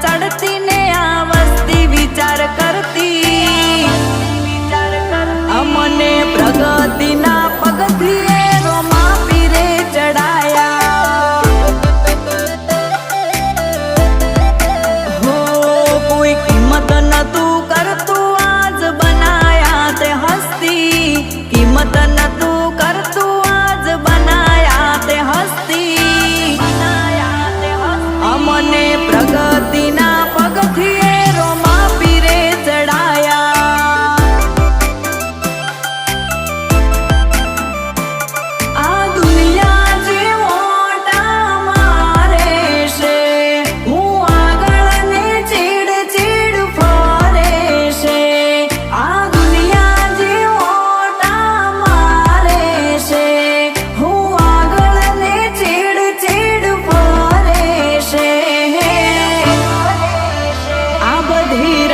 चढ़ती ने आ वस्ती विचार करती अमने प्रगति ना पगथिए रोमा पीरे चढ़ाया हो कोई कीमत न तू कर तू आज बनाया ते हस्ती कीमत न तू कर तू आज बनाया ते हस्ती अमने प्रगति ना पगथिए रोमा पीरे चढ़ाया आ दुनिया जीवो मारे से हूँ आगळ ने चीड़ चीड़ फरे से आ दुनिया जीवो मारे से हूँ आगळ ने चीड़ चीड़ फरे से आ बधी